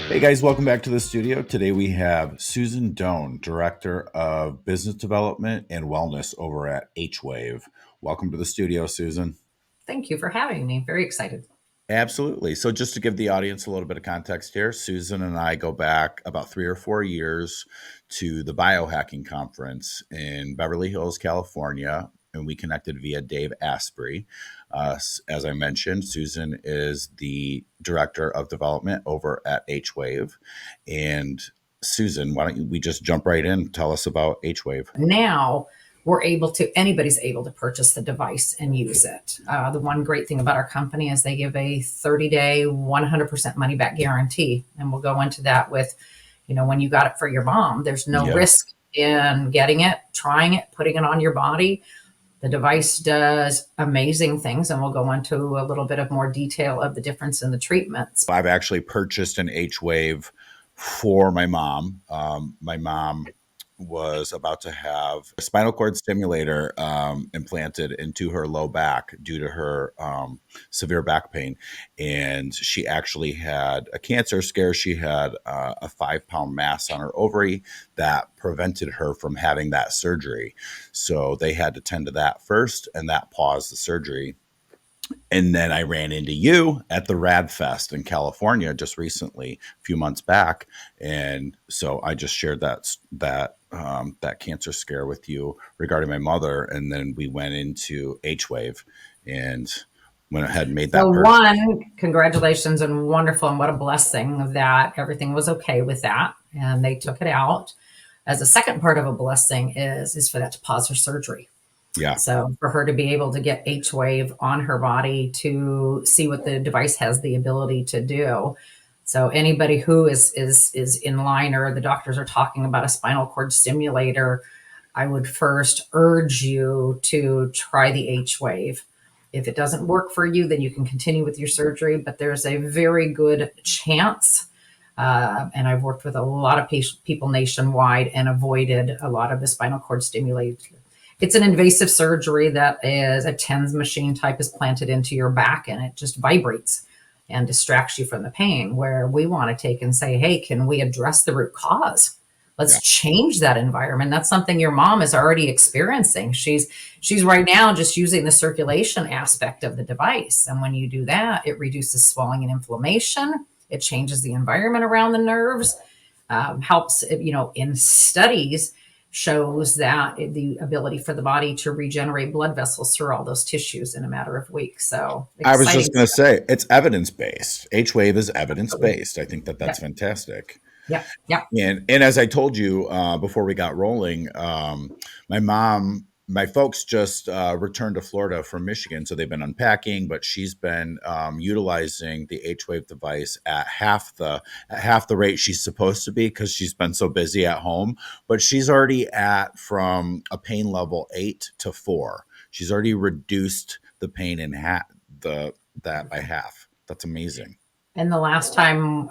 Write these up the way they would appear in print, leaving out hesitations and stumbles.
Hey guys, welcome back to the studio. Today we have Susan Doan, Director of Business Development and Wellness over at H-Wave. Welcome to the studio, Susan. Thank you for having me. Very excited. Absolutely. So, just to give the audience a little bit of context here, Susan and I go back about 3 or 4 years to the biohacking conference in Beverly Hills, California, and we connected via Dave Asprey. As I mentioned, Susan is the director of development over at H-Wave. And Susan, why don't we just jump right in? Tell us about H-Wave. Now anybody's able to purchase the device and use it. The one great thing about our company is they give a 30-day, 100% money back guarantee. And we'll go into that with, when you got it for your mom, there's no Yeah. risk in getting it, trying it, putting it on your body. The device does amazing things, and we'll go into a little bit of more detail of the difference in the treatments. I've actually purchased an H-Wave for my mom. My mom was about to have a spinal cord stimulator implanted into her low back due to her severe back pain. And she actually had a cancer scare. She had a 5-pound mass on her ovary that prevented her from having that surgery. So they had to tend to that first, and that paused the surgery. And then I ran into you at the Rad Fest in California just recently, a few months back, and so I just shared that cancer scare with you regarding my mother, and then we went into H Wave and went ahead and made So, that purchase. one, congratulations and wonderful, and what a blessing that everything was okay with that and they took it out. As a second part of a blessing is for that to pause her surgery. Yeah, So for her to be able to get H wave on her body to see what the device has the ability to do. So anybody who is in line or the doctors are talking about a spinal cord stimulator, I would first urge you to try the H wave. If it doesn't work for you, then you can continue with your surgery, but there's a very good chance. And I've worked with a lot of people nationwide and avoided a lot of the spinal cord stimulation. It's an invasive surgery that is a TENS machine type is planted into your back, and it just vibrates and distracts you from the pain. Where we want to take and say, hey, can we address the root cause? yeah. Let's change that environment. That's something your mom is already experiencing. She's right now just using the circulation aspect of the device. And when you do that, it reduces swelling and inflammation. It changes the environment around the nerves, helps, in studies, shows that the ability for the body to regenerate blood vessels through all those tissues in a matter of weeks. So I was just exciting going to stuff. say it's evidence based. H Wave is evidence Absolutely. based. I think that that's Yep. fantastic. Yep. Yep. And as I told you before we got rolling, my folks just returned to Florida from Michigan, so they've been unpacking. But she's been utilizing the H Wave device at half the rate she's supposed to be because she's been so busy at home. But she's already at from a pain level 8 to 4. She's already reduced the pain in half that by half. That's amazing. And the last time,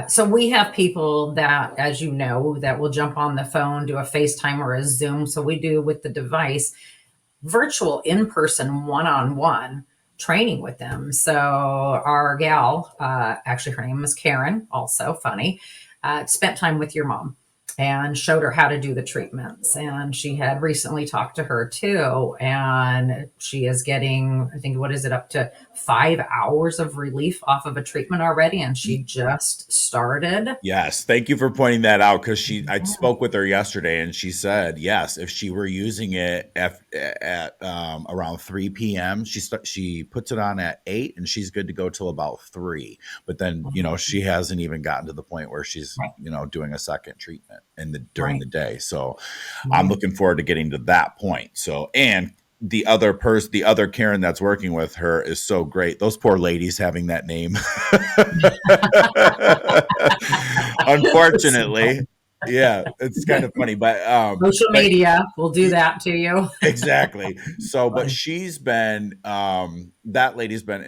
so we have people that, as you know, that will jump on the phone, do a FaceTime or a Zoom. So we do with the device virtual in-person one-on-one training with them. So our gal, actually her name is Karen, also funny, spent time with your mom and showed her how to do the treatments. And she had recently talked to her too. And she is getting, I think, what is it, up to 5 hours of relief off of a treatment already. And she just started. Yes, thank you for pointing that out because I spoke with her yesterday and she said yes, if she were using it at around 3 p.m., she puts it on at 8 and she's good to go till about 3. But then she hasn't even gotten to the point where she's Right, doing a second treatment during right, the day. So I'm right. looking forward to getting to that point. So and the other Karen that's working with her is so great. Those poor ladies having that name. So Unfortunately, yeah, it's kind of funny, social but media will do that to you. exactly. So, but Funny. she's been that lady's been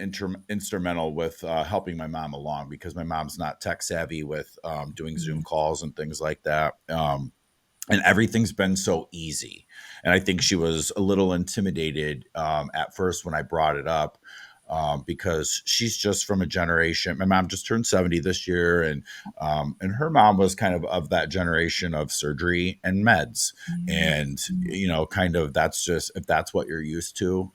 instrumental with helping my mom along because my mom's not tech savvy with doing Zoom calls and things like that. And everything's been so easy. And I think she was a little intimidated at first when I brought it up. because she's just from a generation. My mom just turned 70 this year, and her mom was kind of that generation of surgery and meds, and kind of that's just if that's what you're used to,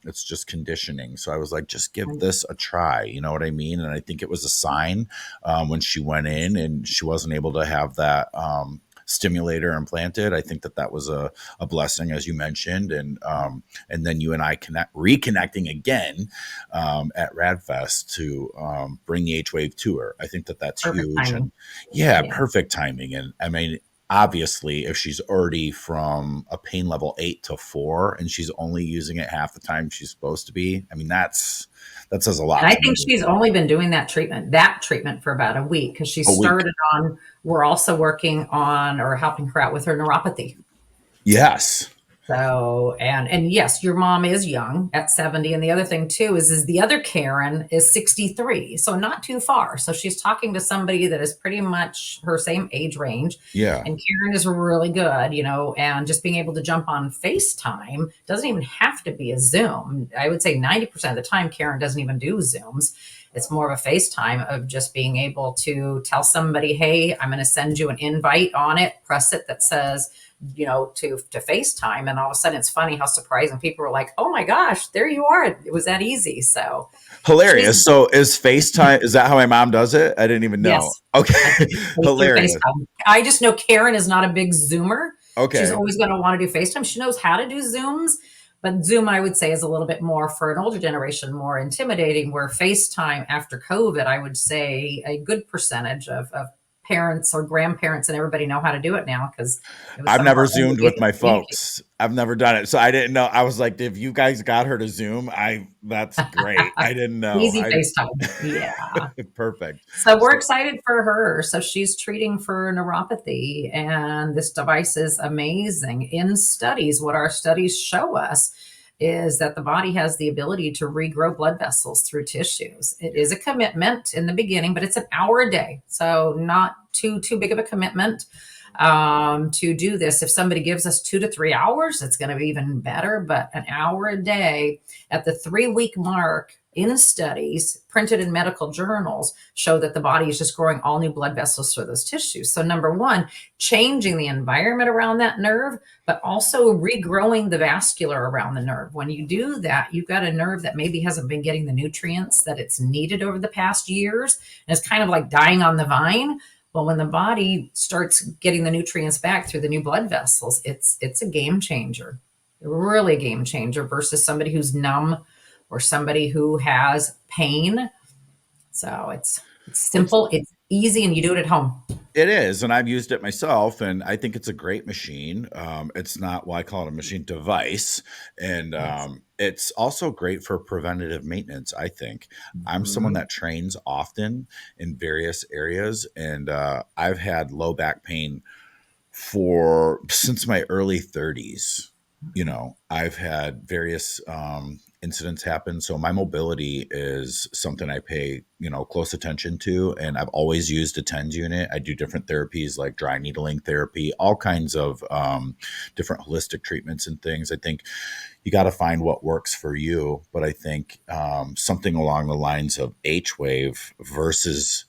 it's just conditioning. So I was like, just give this a try. You know what I mean? And I think it was a sign when she went in and she wasn't able to have that. Stimulator implanted. I think that was a blessing, as you mentioned, and then you and I reconnecting again at Radfest to bring the H Wave to her. I think that's Perfect huge, and timing. yeah, Yeah. perfect timing. And I mean, obviously, if she's already from a pain level 8 to 4, and she's only using it half the time she's supposed to be, I mean, that says a And lot I to think me. she's only been doing that treatment for about a week because she A week, started on, we're also working on or helping her out with her neuropathy. yes. So, and yes, your mom is young at 70. And the other thing too is the other Karen is 63. So not too far. So she's talking to somebody that is pretty much her same age range. Yeah. And Karen is really good, and just being able to jump on FaceTime doesn't even have to be a Zoom. I would say 90% of the time, Karen doesn't even do Zooms. It's more of a FaceTime of just being able to tell somebody, hey, I'm going to send you an invite on it, press it that says, to FaceTime. And all of a sudden it's funny how surprising people were like, oh my gosh, there you are. It was that easy. So she's, Hilarious. So is FaceTime, is that how my mom does it? I didn't even know. yes, I Okay. think it's through Hilarious. FaceTime. I just know Karen is not a big Zoomer. She's Okay. always going to want to do FaceTime. She knows how to do Zooms, but Zoom, I would say, is a little bit more for an older generation, more intimidating. Where FaceTime after COVID, I would say a good percentage of parents or grandparents and everybody know how to do it now because it was I've some of never our older Zoomed ways with of my communicating. folks. I've never done it. So I didn't know. I was like, if you guys got her to Zoom, that's great. I didn't know. Easy FaceTime. Yeah. Perfect. So we're So excited for her. So she's treating for neuropathy, and this device is amazing. In studies, what our studies show us is that the body has the ability to regrow blood vessels through tissues. It yeah. is a commitment in the beginning, but it's an hour a day, so not too big of a commitment to do this. If somebody gives us 2 to 3 hours, it's going to be even better. But an hour a day at the 3 week mark in studies printed in medical journals show that the body is just growing all new blood vessels through those tissues. So number one, changing the environment around that nerve, but also regrowing the vascular around the nerve. When you do that, you've got a nerve that maybe hasn't been getting the nutrients that it's needed over the past years, and it's kind of like dying on the vine. Well, when the body starts getting the nutrients back through the new blood vessels, it's a game changer, really a game changer versus somebody who's numb or somebody who has pain. So it's It's simple, it's easy, and you do it at home. It is, and I've used it myself, and I think it's a great machine. It's not, well, I call it a machine device, and Yes. it's also great for preventative maintenance. I think I'm someone Mhm. that trains often in various areas, and I've had low back pain for since my early 30s. I've had various incidents happen, so my mobility is something I pay close attention to, and I've always used a TENS unit. I do different therapies like dry needling therapy, all kinds of different holistic treatments and things. I think you got to find what works for you. But I think something along the lines of H wave versus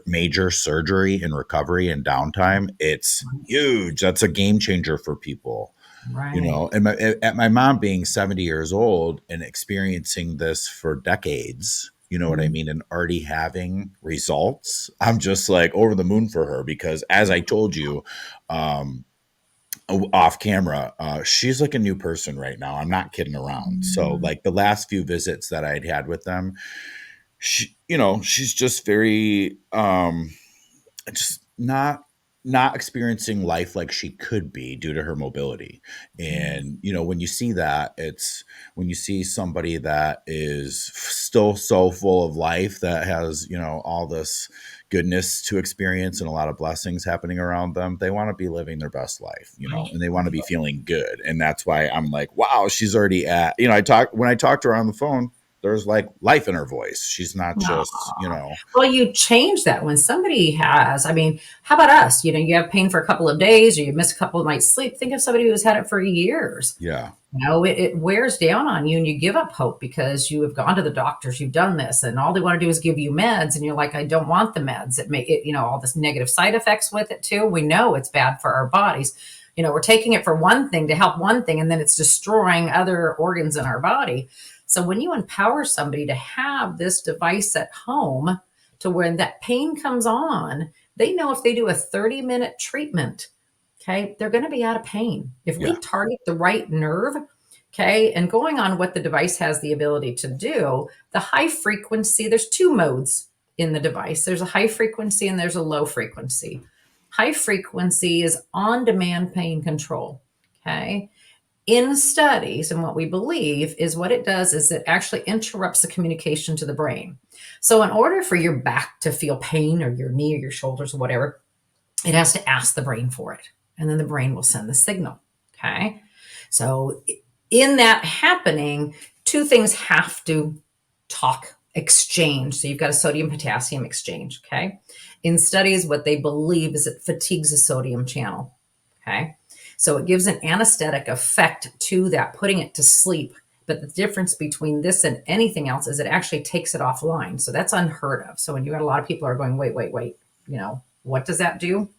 major surgery and recovery and downtime, it's huge. That's a game changer for people. Right. And at my mom being 70 years old and experiencing this for decades, you know what I Mhm. mean, and already having results, I'm just like over the moon for her because, as I told you, um, off camera, she's like a new person right now. I'm not kidding around. So, Mhm. like the last few visits that I'd had with them, she's just very just not experiencing life like she could be due to her mobility. And when you see that, it's when you see somebody that is still so full of life, that has all this goodness to experience and a lot of blessings happening around them, they want to be living their best life, Right. and they want to be feeling good. And that's why I'm like, wow, she's already at, when I talked to her on the phone, there's like life in her voice. She's not No. just Well, you change that when somebody has, I mean, how about us? You have pain for a couple of days or you miss a couple of nights sleep. Think of somebody who's had it for years. yeah. No, it wears down on you and you give up hope because you have gone to the doctors, you've done this, and all they want to do is give you meds. And you're like, I don't want the meds. It may, it, all this negative side effects with it too. We know it's bad for our bodies. We're taking it for one thing to help one thing, and then it's destroying other organs in our body. So when you empower somebody to have this device at home to when that pain comes on, they know if they do a 30-minute treatment, okay, they're going to be out of pain. If Yeah. we target the right nerve, okay, and going on what the device has the ability to do, the high frequency, there's two modes in the device. There's a high frequency and there's a low frequency. High frequency is on demand pain control, okay? In studies, and what we believe is what it does is it actually interrupts the communication to the brain. So, in order for your back to feel pain or your knee or your shoulders or whatever, it has to ask the brain for it. And then the brain will send the signal. Okay. So, in that happening, two things have to exchange. So, you've got a sodium potassium exchange. Okay. In studies, what they believe is it fatigues the sodium channel. Okay. So, it gives an anesthetic effect to that, putting it to sleep. But the difference between this and anything else is it actually takes it offline. So, that's unheard of. So, when you got a lot of people are going, wait, what does that do?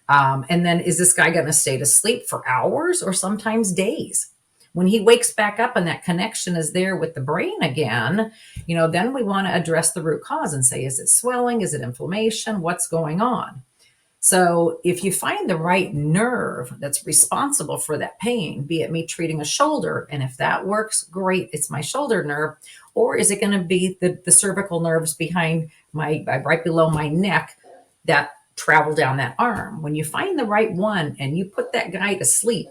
And then is this guy going to stay to sleep for hours or sometimes days? When he wakes back up and that connection is there with the brain again, then we want to address the root cause and say, is it swelling? Is it inflammation? What's going on? So if you find the right nerve that's responsible for that pain, be it me treating a shoulder, and if that works, great, it's my shoulder nerve, or is it going to be the cervical nerves behind right below my neck that travel down that arm? When you find the right one and you put that guy to sleep,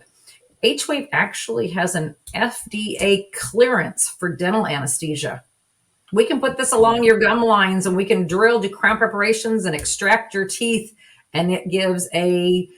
H-Wave actually has an FDA clearance for dental anesthesia. We can put this along your gum lines and we can drill, do crown preparations and extract your teeth, and it gives an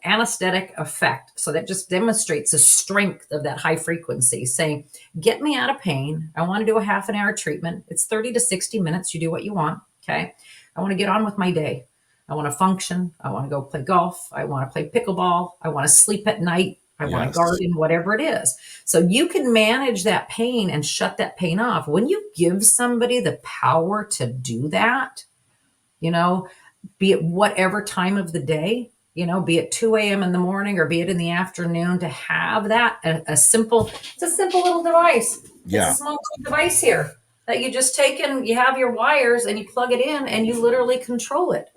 anesthetic effect. So that just demonstrates the strength of that high frequency, saying, get me out of pain. I want to do a half an hour treatment. It's 30 to 60 minutes. You do what you want. Okay. I want to get on with my day. I want to function. I want to go play golf. I want to play pickleball. I want to sleep at night. I want to Yes. garden, whatever it is. So you can manage that pain and shut that pain off. When you give somebody the power to do that, you know, be it whatever time of the day, be it 2 a.m. in the morning or be it in the afternoon, to have that, it's a simple little device. It's a Yeah. small device here that you just take and you have your wires and you plug it in and you literally control it.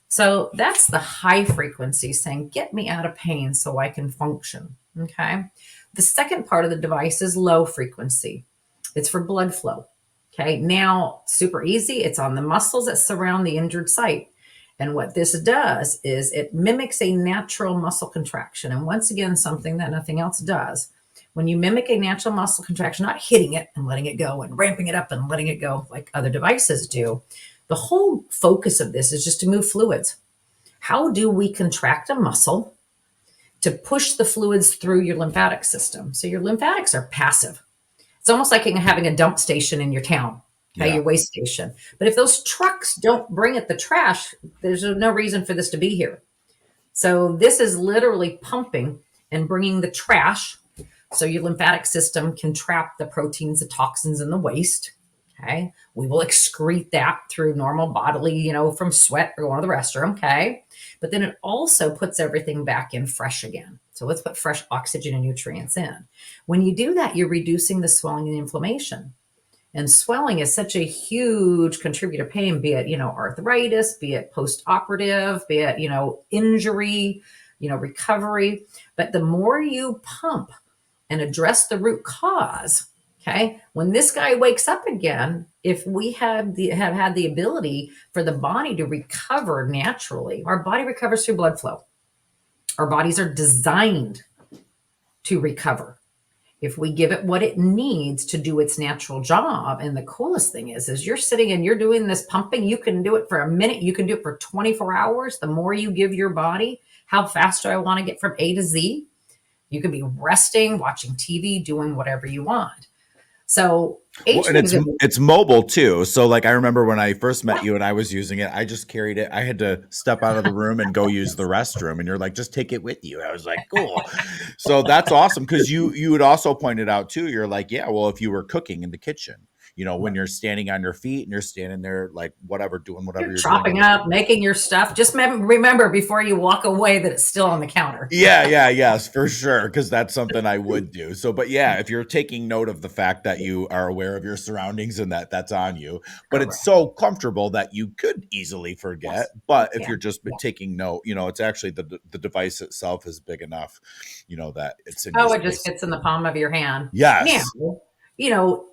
So that's the high frequency saying, get me out of pain so I can function. Okay. The second part of the device is low frequency. It's for blood flow. Okay. Now, super easy. It's on the muscles that surround the injured site. And what this does is it mimics a natural muscle contraction. And once again, something that nothing else does. When you mimic a natural muscle contraction, not hitting it and letting it go and ramping it up and letting it go like other devices do, the whole focus of this is just to move fluids. How do we contract a muscle to push the fluids through your lymphatic system? So your lymphatics are passive. It's almost like having a dump station in your town, okay, Yeah. your waste station. But if those trucks don't bring it the trash, there's no reason for this to be here. So this is literally pumping and bringing the trash so your lymphatic system can trap the proteins, the toxins, and the waste. Okay. We will excrete that through normal bodily, from sweat or going to the restroom. Okay. But then it also puts everything back in fresh again. So let's put fresh oxygen and nutrients in. When you do that, you're reducing the swelling and inflammation. And swelling is such a huge contributor to pain, be it, arthritis, be it post-operative, be it, injury, recovery. But the more you pump and address the root cause, okay, when this guy wakes up again, if we have had the ability for the body to recover naturally, our body recovers through blood flow. Our bodies are designed to recover if we give it what it needs to do its natural job. And the coolest thing is you're sitting and you're doing this pumping. You can do it for a minute. You can do it for 24 hours. The more you give your body, how fast do I want to get from A to Z? You can be resting, watching TV, doing whatever you want. So Well, and H-wave is a it's mobile too. So like I remember when I first met you and I was using it, I just carried it. I had to step out of the room and go use the restroom, and you're like, just take it with you. I was like, cool. So that's awesome because you had also pointed out too. You're like, yeah, well, if you were cooking in the kitchen, when you're standing on your feet and you're standing there like whatever, doing whatever you're you're doing with chopping it. up, making your stuff. Just remember before you walk away that it's still on the counter. Yeah, yeah, yes, for sure, because that's something I would do. So, but yeah, if you're taking note of the fact that you are aware of your surroundings and that that's on you, but it's Correct. so comfortable that you could easily forget. Yes, you But if you're can. just Yeah. taking note, it's actually the device itself is big enough, that it's in your Oh, it just space. fits in the palm of your hand. Now, Yes,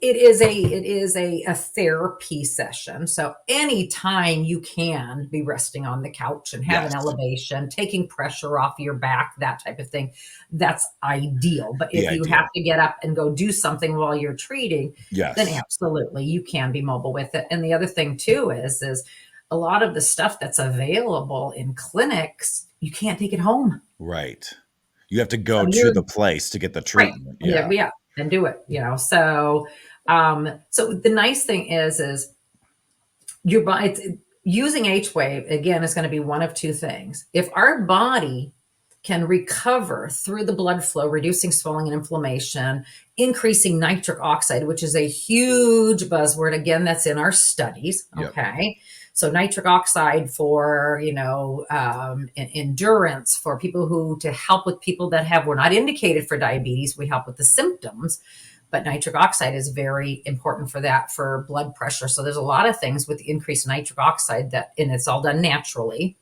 it is a therapy session. So anytime you can be resting on the couch and have an yes, elevation, taking pressure off your back, that type of thing, that's ideal. But the if you have ideal. to get up and go do something while you're treating, then Yes, absolutely you can be mobile with it. And the other thing too is a lot of the stuff that's available in clinics, you can't take it home. right. You have to So go to you're the place to get the right. treatment. Yeah, Yeah, yeah, and do it. So the nice thing is your body using H wave again is going to be one of two things. If our body can recover through the blood flow, reducing swelling and inflammation, increasing nitric oxide, which is a huge buzzword. Again, that's in our studies. yep, Okay. So nitric oxide for, endurance for people to help with people we're not indicated for diabetes. We help with the symptoms, but nitric oxide is very important for that, for blood pressure. So there's a lot of things with the increased nitric oxide and it's all done naturally.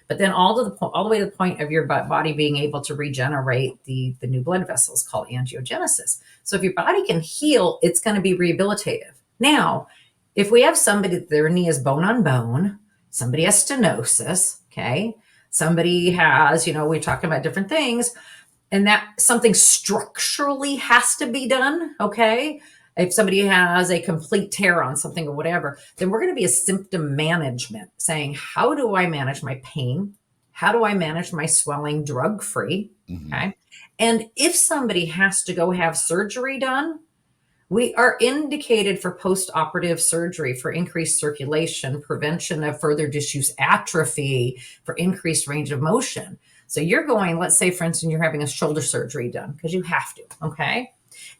But then all the way to the point of your body being able to regenerate the new blood vessels called angiogenesis. So if your body can heal, it's going to be rehabilitative. Now, if we have somebody that their knee is bone on bone, somebody has stenosis, okay, somebody has, we're talking about different things, and that something structurally has to be done, okay? If somebody has a complete tear on something or whatever, then we're going to be a symptom management saying, how do I manage my pain? How do I manage my swelling drug free? hmm, Okay. And if somebody has to go have surgery done, we are indicated for post-operative surgery for increased circulation, prevention of further disuse atrophy, for increased range of motion. So you're going, let's say, for instance, you're having a shoulder surgery done because you have to, okay?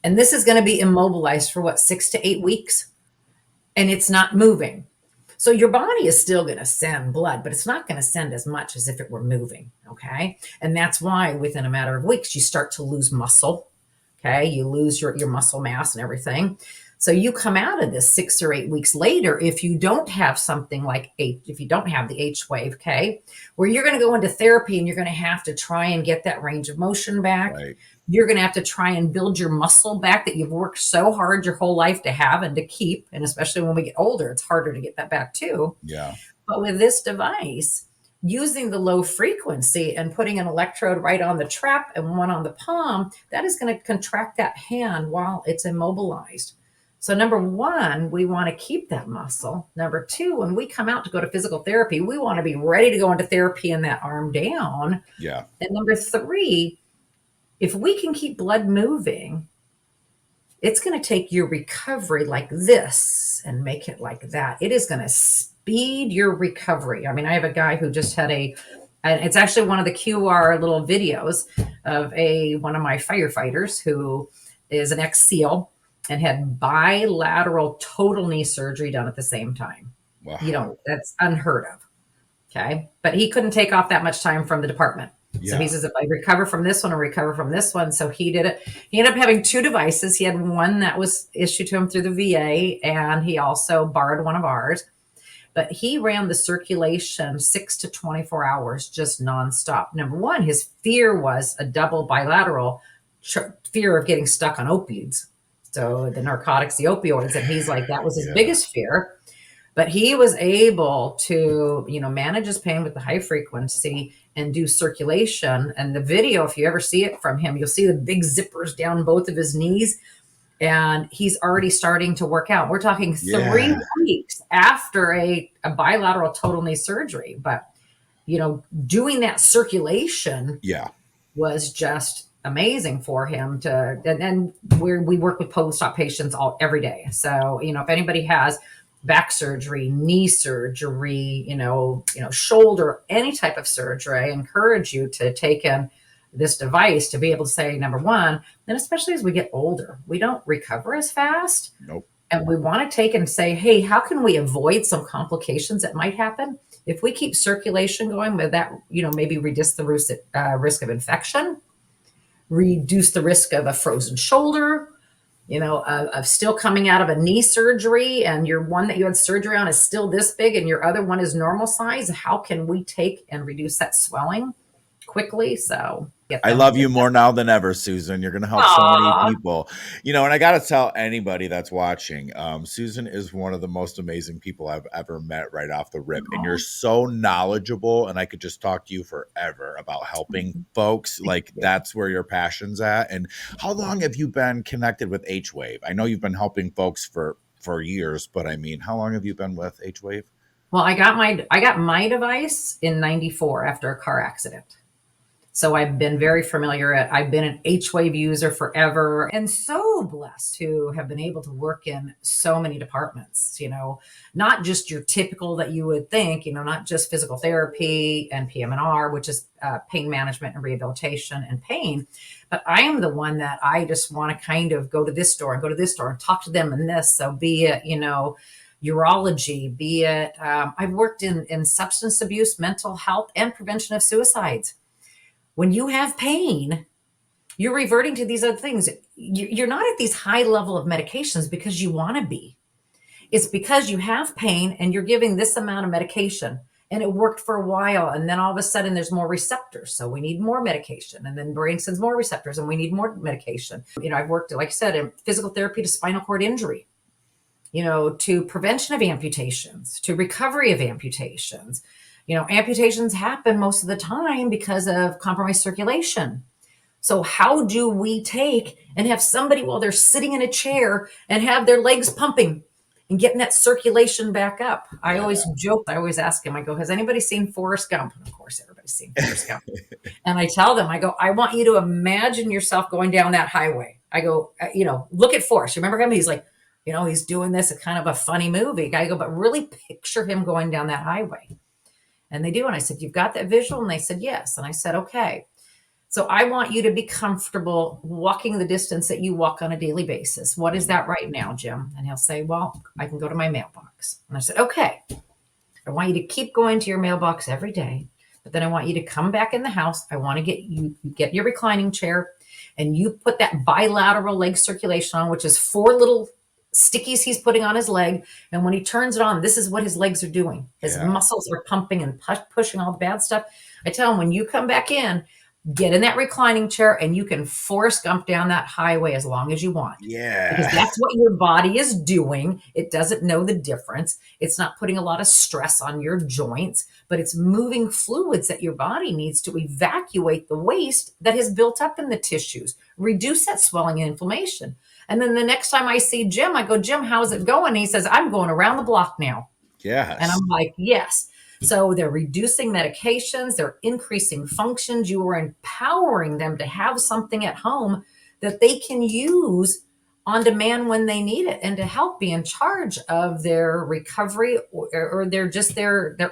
And this is going to be immobilized for what, 6 to 8 weeks? And it's not moving. So your body is still going to send blood, but it's not going to send as much as if it were moving, okay? And that's why within a matter of weeks, you start to lose muscle. Okay. You lose your muscle mass and everything. So you come out of this 6 or 8 weeks later, if you don't have something like if you don't have the H wave, okay, where you're going to go into therapy and you're going to have to try and get that range of motion back. right. You're going to have to try and build your muscle back that you've worked so hard your whole life to have and to keep. And especially when we get older, it's harder to get that back too. Yeah, But with this device, using the low frequency and putting an electrode right on the trap and one on the palm, that is going to contract that hand while it's immobilized. So, number one, we want to keep that muscle. Number two, when we come out to go to physical therapy, we want to be ready to go into therapy in that arm down. yeah, And number three, if we can keep blood moving, it's going to take your recovery like this and make it like that. It is going to speed your recovery. I mean, I have a guy who just had and it's actually one of the QR little videos of one of my firefighters who is an ex-SEAL and had bilateral total knee surgery done at the same time. wow, That's unheard of. Okay. But he couldn't take off that much time from the department. So he yeah, says, if I recover from this one or recover from this one. So he did it. He ended up having two devices. He had one that was issued to him through the VA, and he also borrowed one of ours. But he ran the circulation 6 to 24 hours just nonstop. Number one, his fear was a double bilateral fear of getting stuck on opioids. So the narcotics, the opioids. And he's like, that was his yeah, biggest fear. But he was able to, manage his pain with the high frequency and do circulation. And the video, if you ever see it from him, you'll see the big zippers down both of his knees. And he's already starting to work out. We're talking yeah, 3 weeks after a bilateral total knee surgery. But, doing that circulation yeah. was just amazing for him to, and we work with post-op patients every day. So, if anybody has back surgery, knee surgery, shoulder, any type of surgery, I encourage you to take in this device to be able to say, number one, and especially as we get older, we don't recover as fast. Nope. And we want to take and say, hey, how can we avoid some complications that might happen? If we keep circulation going, with that, maybe reduce the risk of infection, reduce the risk of a frozen shoulder, of still coming out of a knee surgery, and your one that you had surgery on is still this big and your other one is normal size. How can we take and reduce that swelling quickly? So get I them love to. you more now than ever, Susan. You're going to help so many Aw. people. And I got to tell anybody that's watching, Susan is one of the most amazing people I've ever met right off the rip. And you're so knowledgeable, and I could just talk to you forever about helping folks. Like, that's where your passion's at. And how long have you been connected with H-Wave? I know you've been helping folks for years, but I mean, how long have you been with H-Wave? Well, I got my device in 94 after a car accident. So I've been very familiar I've been an H-Wave user forever, and so blessed to have been able to work in so many departments, not just your typical that you would think, not just physical therapy and PM&R, which is pain management and rehabilitation and pain, but I am the one that I just want to kind of go to this store and go to this store and talk to them and this. So be it, urology, be it, I've worked in substance abuse, mental health, and prevention of suicides. When you have pain, you're reverting to these other things. You're not at these high level of medications because you want to be. It's because you have pain and you're giving this amount of medication and it worked for a while. And then all of a sudden there's more receptors. So we need more medication. And then brain sends more receptors and we need more medication. I've worked, like I said, in physical therapy to spinal cord injury, to prevention of amputations, to recovery of amputations. Amputations happen most of the time because of compromised circulation. So how do we take and have somebody while they're sitting in a chair and have their legs pumping and getting that circulation back up? I Yeah. always joke, I always ask him, I go, has anybody seen Forrest Gump? And of course, everybody's seen Forrest Gump. And I tell them, I go, I want you to imagine yourself going down that highway. I go, look at Forrest. You remember him? He's like, he's doing this, a kind of a funny movie. I go, but really picture him going down that highway. And they do. And I said, you've got that visual? And they said, yes. And I said, okay. So I want you to be comfortable walking the distance that you walk on a daily basis. What is that right now, Jim? And he'll say, well, I can go to my mailbox. And I said, okay. I want you to keep going to your mailbox every day. But then I want you to come back in the house. I want to get your reclining chair and you put that bilateral leg circulation on, which is 4 little stickies he's putting on his leg. And when he turns it on, this is what his legs are doing. His muscles are pumping and pushing all the bad stuff. I tell him, when you come back in, get in that reclining chair and you can Forrest Gump down that highway as long as you want. Yeah. Because that's what your body is doing. It doesn't know the difference. It's not putting a lot of stress on your joints, but it's moving fluids that your body needs to evacuate the waste that has built up in the tissues, reduce that swelling and inflammation. And then the next time I see Jim, I go, Jim, how's it going? And he says, I'm going around the block now. Yes. And I'm like, yes. So they're reducing medications, they're increasing functions. You are empowering them to have something at home that they can use on demand when they need it, and to help be in charge of their recovery or their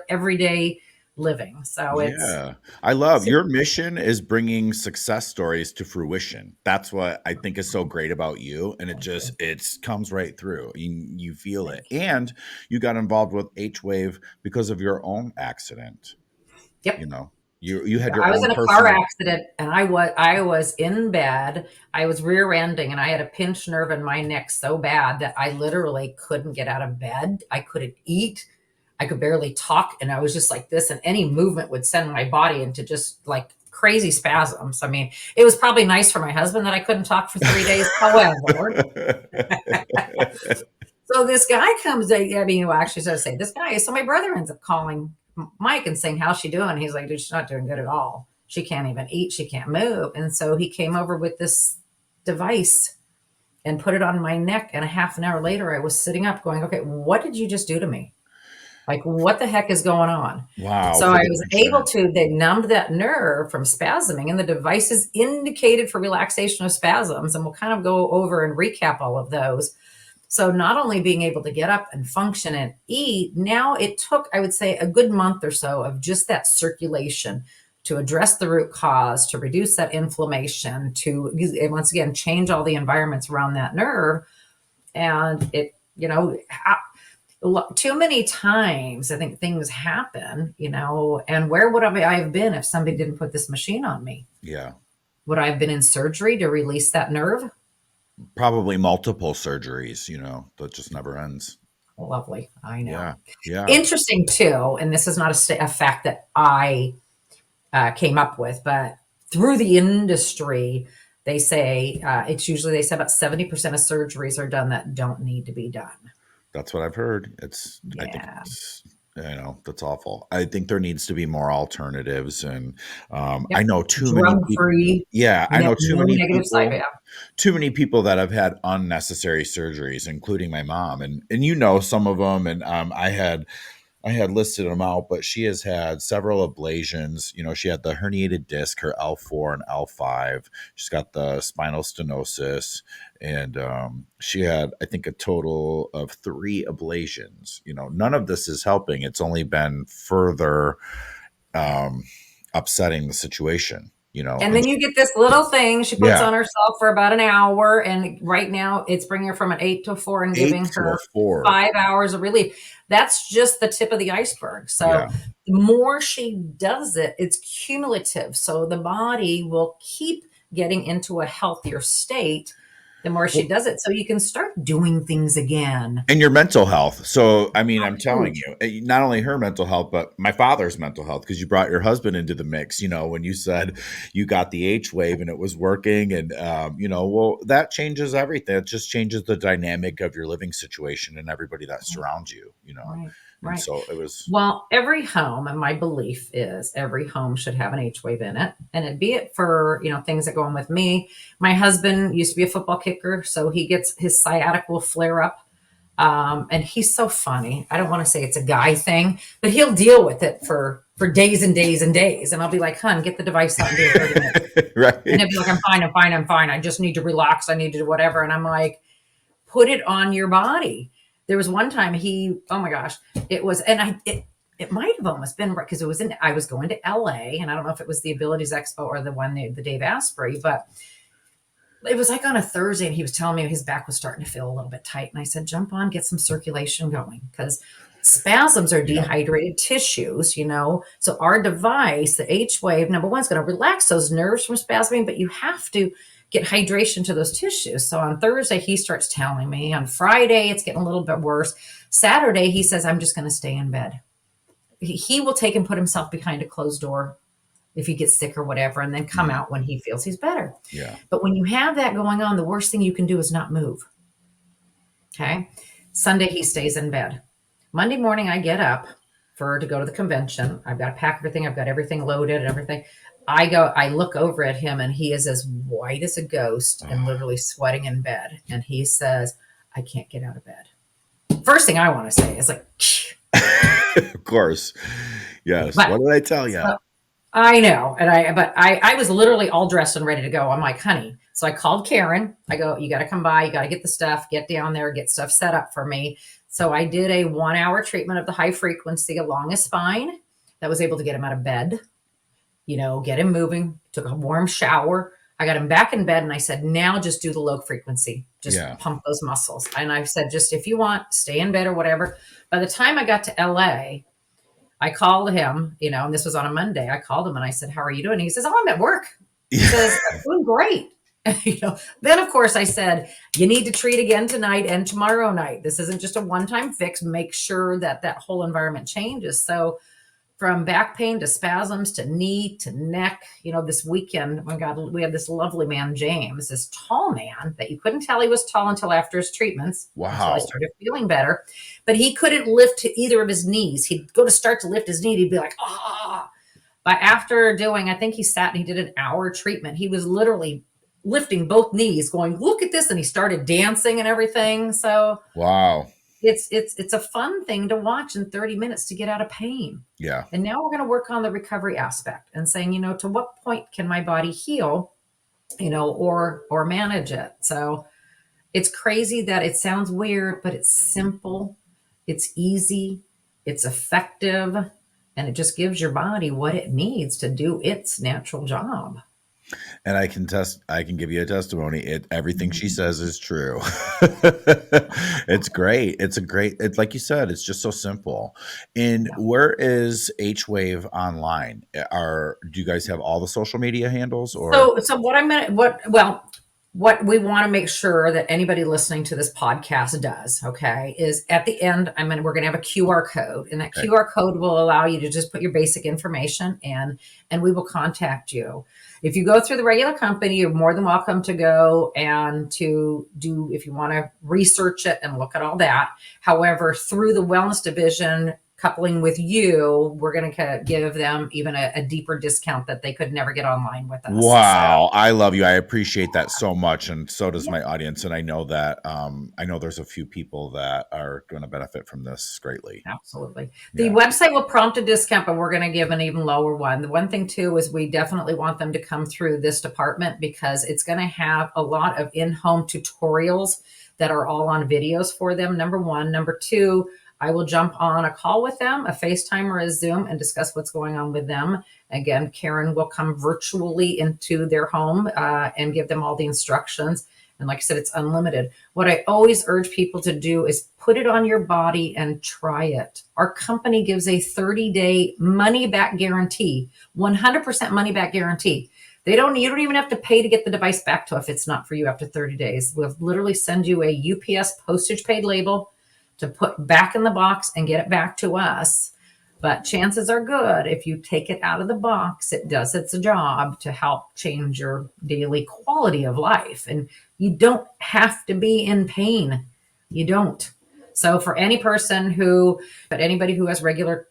everyday living. So Yeah. I love your mission is bringing success stories to fruition. That's what I think is so great about you. And it comes right through. You feel it. And you got involved with H-Wave because of your own accident. Yep. You had your I was own in a car personal. accident and I was in bed. I was rear ending and I had a pinched nerve in my neck so bad that I literally couldn't get out of bed. I couldn't eat. I could barely talk. And I was just like this. And any movement would send my body into just like crazy spasms. I mean, it was probably nice for my husband that I couldn't talk for 3 days. However, so this guy comes, actually, so I say this guy. So my brother ends up calling Mike and saying, how's she doing? He's like, dude, she's not doing good at all. She can't even eat. She can't move. And so he came over with this device and put it on my neck. And a half an hour later, I was sitting up going, okay, what did you just do to me? Like, what the heck is going on? Wow, So for I the was able insurance. to, they numbed that nerve from spasming, and the device is indicated for relaxation of spasms. And we'll kind of go over and recap all of those. So not only being able to get up and function and eat, now it took, I would say, a good month or so of just that circulation to address the root cause, to reduce that inflammation, to once again change all the environments around that nerve. And it, too many times I think things happen, and where would I have been if somebody didn't put this machine on me? Yeah. Would I have been in surgery to release that nerve? Probably multiple surgeries, that just never ends. Lovely. I know. Yeah. Yeah. Interesting too, and this is not a fact that I came up with, but through the industry, they say it's usually, they say about 70% of surgeries are done that don't need to be done. That's what I've heard. I think Yeah. that's awful. I think there needs to be more alternatives. And I Yep. know too many Drug people. free, Yeah. I know no negative side. Yeah. too many people that have had unnecessary surgeries, including my mom. And some of them. And I had listed them out, but she has had several ablations. She had the herniated disc, her L4 and L5. She's got the spinal stenosis, and she had, I think, a total of 3 ablations. None of this is helping. It's only been further um, upsetting the situation. And And then you get this little thing she puts yeah, on herself for about an hour. And right now it's bringing her from an 8 to 4 and eight giving to a her four. 5 hours of relief. That's just the tip of the iceberg. So Yeah. the more she does it, it's cumulative. So the body will keep getting into a healthier state the more she Well, does it. So you can start doing things again. and your mental health. So, I mean, I'm telling Huge. you, not only her mental health, but my father's mental health, because you brought your husband into the mix. When you said you got the H wave and it was working, and well, that changes everything. It just changes the dynamic of your living situation and everybody that surrounds you. Right. And Right. so it was. Well, every home, and my belief is every home should have an H wave in it. And it be it for, things that go on with me. My husband used to be a football kicker, so he gets his sciatic will flare up. And he's so funny. I don't want to say it's a guy thing, but he'll deal with it for days and days and days. And I'll be like, "Hun, get the device out and do it 30 minutes." And Right. he'll be like, "I'm fine, I'm fine, I'm fine. I just need to relax. I need to do whatever." And I'm like, put it on your body. There was one time oh my gosh, it was, and it might have almost been because I was going to LA, and I don't know if it was the Abilities Expo or the Dave Asprey, but it was like on a Thursday, and he was telling me his back was starting to feel a little bit tight. And I said, jump on, get some circulation going, because spasms are Yeah. dehydrated tissues. So our device, the H wave, number one, is going to relax those nerves from spasming, but you have to get hydration to those tissues. So on Thursday, he starts telling me. On Friday, it's getting a little bit worse. Saturday, he says, I'm just going to stay in bed. He will take and put himself behind a closed door if he gets sick or whatever, and then come Mm. out when he feels he's better. Yeah. But when you have that going on, the worst thing you can do is not move. Okay. Sunday, he stays in bed. Monday morning, I get up to go to the convention. I've got to pack everything. I've got everything loaded and everything. I look over at him, and he is as white as a ghost and literally sweating in bed. And he says, I can't get out of bed. First thing I want to say is like, Of course. Yes. but What did I tell you? so I know. But I was literally all dressed and ready to go. I'm like, honey. So I called Karen. I go, you got to come by. You got to get the stuff, get down there, get stuff set up for me. So I did a 1 hour treatment of the high frequency along his spine that was able to get him out of bed, get him moving, took a warm shower. I got him back in bed, and I said, now just do the low frequency, just Yeah. pump those muscles. And I said, just if you want, stay in bed or whatever. By the time I got to LA, I called him, and this was on a Monday. I called him and I said, how are you doing? He says, oh, I'm at work. He says, I'm doing great. Then of course I said, you need to treat again tonight and tomorrow night. This isn't just a one-time fix. Make sure that whole environment changes. So from back pain to spasms to knee to neck, this weekend, oh my God, we had this lovely man, James, this tall man that you couldn't tell he was tall until after his treatments, until I Wow. started feeling better. But he couldn't lift either of his knees. He'd go to start to lift his knee. He'd be like, ah. But after doing, I think he sat and he did an hour treatment. He was literally lifting both knees, going, look at this. And he started dancing and everything. So Wow. it's a fun thing to watch in 30 minutes to get out of pain. Yeah. And now we're going to work on the recovery aspect and saying, to what point can my body heal, or manage it. So it's crazy that it sounds weird, but it's simple, it's easy, it's effective, and it just gives your body what it needs to do its natural job. And I can give you a testimony. Everything she says is true. It's great. It's like you said, it's just so simple. And Yeah. where is H Wave online? Do you guys have all the social media handles or? So what I'm gonna what we want to make sure that anybody listening to this podcast does, okay, is at the end, we're gonna have a QR code, and that Okay. QR code will allow you to just put your basic information in, and we will contact you. If you go through the regular company, you're more than welcome to go and to do, if you want to research it and look at all that. However, through the wellness division, coupling with you, we're going to give them even a deeper discount that they could never get online with us. So, Wow, I love you. I appreciate that so much, and so does yeah, my audience. And I know that I know there's a few people that are going to benefit from this greatly. absolutely. The Yeah, website will prompt a discount, but we're going to give an even lower one. The one thing, too, is we definitely want them to come through this department because it's going to have a lot of in home tutorials that are all on videos for them. Number one. Number two, I will jump on a call with them, a FaceTime or a Zoom, and discuss what's going on with them. Again, Karen will come virtually into their home and give them all the instructions. And like I said, it's unlimited. What I always urge people to do is put it on your body and try it. Our company gives a 30-day money back guarantee, 100% money back guarantee. You don't even have to pay to get the device back to us if it's not for you after 30 days. We'll literally send you a UPS postage paid label to put back in the box and get it back to us. But chances are good if you take it out of the box, it does its job to help change your daily quality of life. And you don't have to be in pain. You don't. So for anybody who has regular,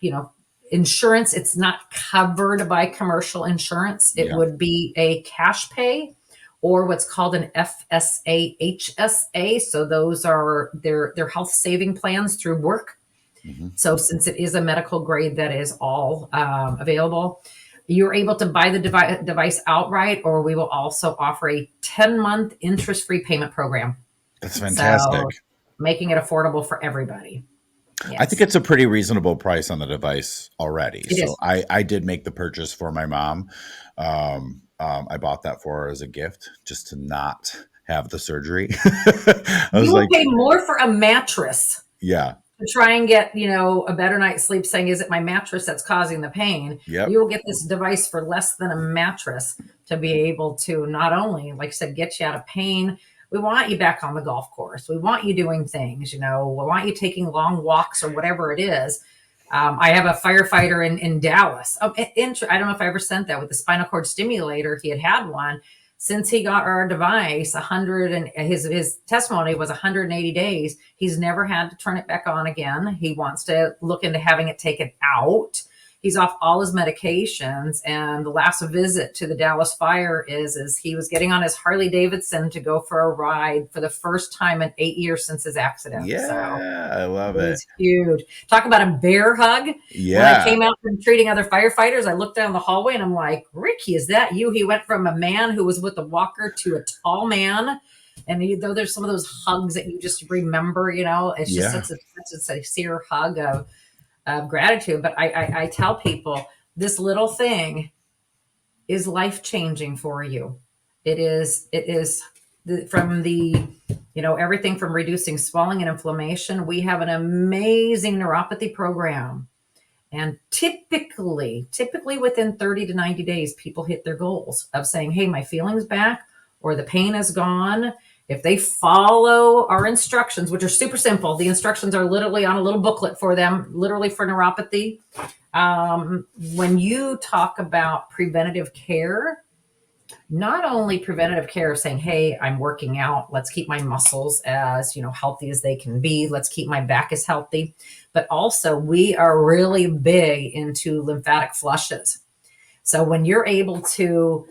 insurance, it's not covered by commercial insurance. It yeah. would be a cash pay or what's called an FSA HSA. So those are their health saving plans through work. Hmm. So since it is a medical grade that is all available, you're able to buy the device outright, or we will also offer a 10-month interest-free payment program. That's So fantastic. making it affordable for everybody. I think Yes, it's a pretty reasonable price on the device already. it So is. I did make the purchase for my mom. I bought that for her as a gift just to not have the surgery. I You was will like, pay more for a mattress yeah, to try and get, a better night's sleep saying, is it my mattress that's causing the pain? yep, You will get this device for less than a mattress to be able to not only, like I said, get you out of pain. We want you back on the golf course. We want you doing things, we want you taking long walks or whatever it is. I have a firefighter in Dallas. Oh, I don't know if I ever sent that with the spinal cord stimulator. He had one since he got our device. 100 and his testimony was 180 days. He's never had to turn it back on again. He wants to look into having it taken out. He's off all his medications, and the last visit to the Dallas fire is he was getting on his Harley Davidson to go for a ride for the first time in 8 years since his accident. So yeah, I love it it. was huge. Talk about a bear hug. When I Yeah, came out from treating other firefighters, I looked down the hallway and I'm like, Ricky, is that you? He went from a man who was with a walker to a tall man. And though there's some of those hugs that you just remember, it's just yeah. such a sincere hug of gratitude. But I tell people this little thing is life changing for you. It is from everything from reducing swelling and inflammation. We have an amazing neuropathy program. And typically within 30 to 90 days, people hit their goals of saying, hey, my feeling's back or the pain is gone. If they follow our instructions, which are super simple, the instructions are literally on a little booklet for them, literally for neuropathy. When you talk about preventative care, not only preventative care of saying, hey, I'm working out, let's keep my muscles as healthy as they can be, let's keep my back as healthy, but also we are really big into lymphatic flushes. So when you're able to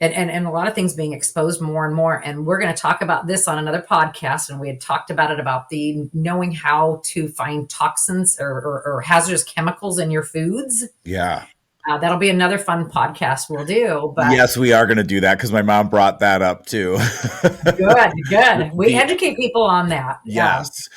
and a lot of things being exposed more and more. And we're going to talk about this on another podcast. And we had talked about it, about the knowing how to find toxins or hazardous chemicals in your foods. Yeah. That'll be another fun podcast we'll do. But Yes, we are going to do that because my mom brought that up too. good, good. We the educate people on that. Yeah. yes,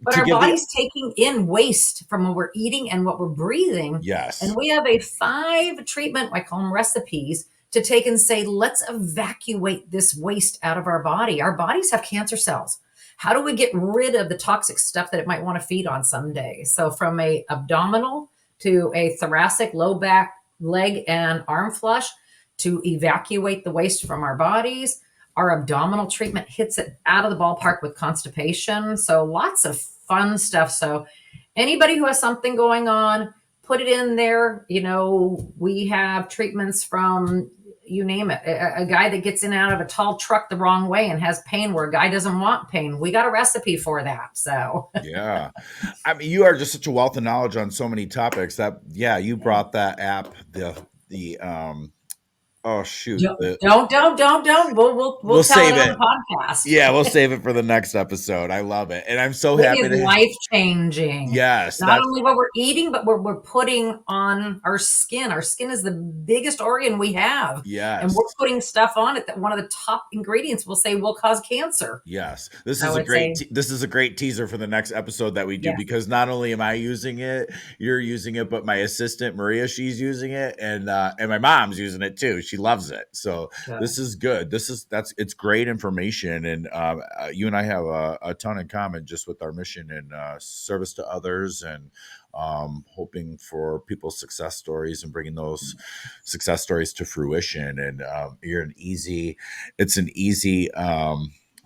But to our give the body's taking in waste from what we're eating and what we're breathing. And yes, we have a 5 treatment, I call them recipes, to take and say, let's evacuate this waste out of our body. Our bodies have cancer cells. How do we get rid of the toxic stuff that it might want to feed on someday? So from a abdominal to a thoracic, low back, leg, and arm flush, to evacuate the waste from our bodies. Our abdominal treatment hits it out of the ballpark with constipation. So lots of fun stuff. So anybody who has something going on, put it in there. We have treatments from, you name it. A guy that gets in and out of a tall truck the wrong way and has pain where a guy doesn't want pain. We got a recipe for that. So yeah. I mean, you are just such a wealth of knowledge on so many topics that, yeah, you brought that app, oh shoot, don't. We'll we'll tell it save on it. the podcast. Yeah, we'll save it for the next episode. I love it. And I'm so It happy is to, life changing. yes, Not that's, only what we're eating, but we're putting on our skin. Our skin is the biggest organ we have. And yes. we're putting stuff on it that one of the top ingredients will say will cause cancer. Yes, this is So a it's a, this is a great teaser for the next episode that we do, yeah, because not only am I using it, you're using it, but my assistant Maria, she's using it, and my mom's using it too. She loves it. So good. this is good. It's great information, and you and I have a ton in common just with our mission and service to others, and hoping for people's success stories and bringing those success stories to fruition. And it's an easy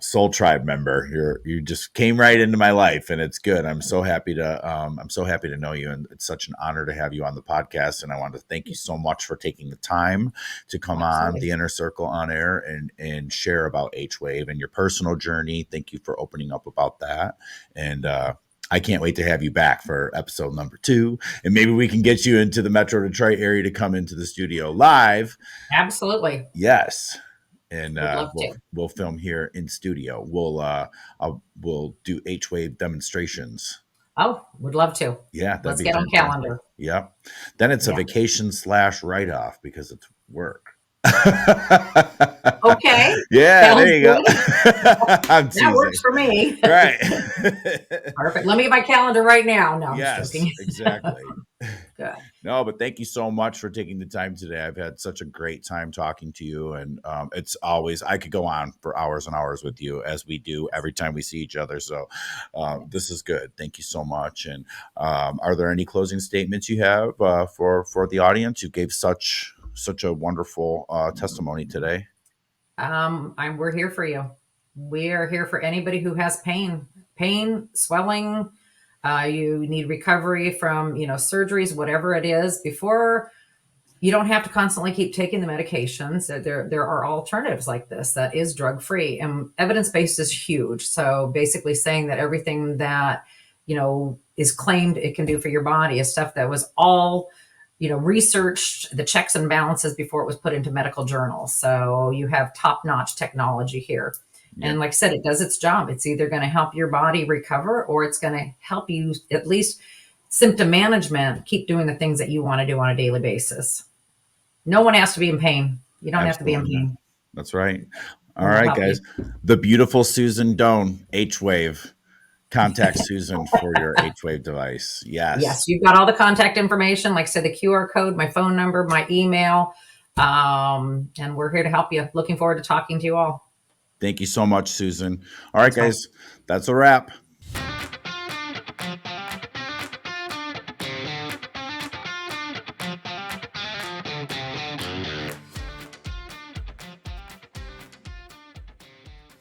Soul Tribe member. You just came right into my life, and it's good. I'm so happy to know you, and it's such an honor to have you on the podcast. And I want to thank you so much for taking the time to come on Absolutely. the Inner Circle on air and share about H Wave and your personal journey. Thank you for opening up about that, and I can't wait to have you back for episode number 2, and maybe we can get you into the Metro Detroit area to come into the studio live. Absolutely. Yes, and Would love to. we'll film here in studio. We'll do H wave demonstrations. Oh, would love to. Yeah, that'd Let's be get on fantastic. calendar. Yep. Then it's a Yeah. vacation / write off because it's work. Okay. Yeah, Sounds there you go. good. I'm That teasing. works for me. Right. Perfect. Let me get my calendar right now. No, I'm Yes, just joking. exactly. Good. No, but thank you so much for taking the time today. I've had such a great time talking to you, and it's always, I could go on for hours and hours with you, as we do every time we see each other. So this is good. Thank you so much. And are there any closing statements you have for the audience? You gave such a wonderful testimony today. We're here for you. We are here for anybody who has pain, swelling. You need recovery from, surgeries, whatever it is. Before, you don't have to constantly keep taking the medications. There are alternatives like this that is drug free, and evidence based is huge. So basically, saying that everything that is claimed it can do for your body is stuff that was all researched, the checks and balances before it was put into medical journals. So you have top-notch technology here. Yeah. And like I said, it does its job. It's either going to help your body recover, or it's going to help you, at least symptom management, keep doing the things that you want to do on a daily basis. No one has to be in pain. You don't have to be in Absolutely. pain. That's right. All We'll right, help guys. you. The beautiful Susan Doan, H Wave. Contact Susan for your H Wave device. Yes. Yes, you've got all the contact information. Like I said, the QR code, my phone number, my email. And we're here to help you. Looking forward to talking to you all. Thank you so much, Susan. All right, guys. That's a wrap.